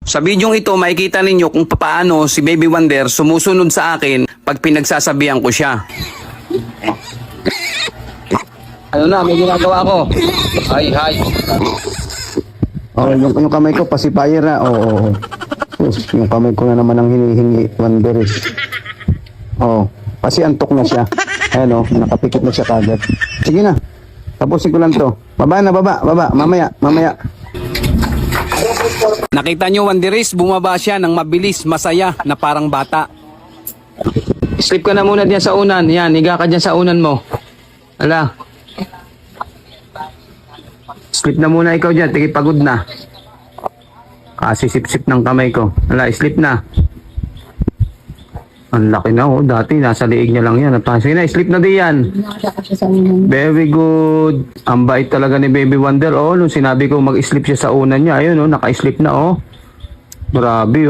Sa bidyong ito, makikita ninyo kung paano si Baby Wonder sumusunod sa akin pag pinagsasabihan ko siya. Ano na, may ginagawa ko. Hi. Oh, yung kamay ko, pacifier na. Oo. Yung kamay ko na naman ang hinihingi, Wonder eh. Oh, kasi antok na siya. Ayan nakapikit na siya kagad. Sige na, tapusin ko lang to. Baba. Mamaya. Nakita nyo, Wanderis, bumaba siya ng mabilis, masaya, na parang bata. Sleep ka na muna diyan sa unan. Yan, higa ka dyan sa unan mo. Ala. Sleep na muna ikaw dyan, pagod na. Kasi sip-sip ng kamay ko. Ala, sleep na. Ang laki na dati nasa liig niya lang yan. Sige na, sleep na din yan. Very good. Ang bait talaga ni Baby Wonder. Nung sinabi ko mag-sleep siya sa unan niya, ayun naka-sleep na Grabe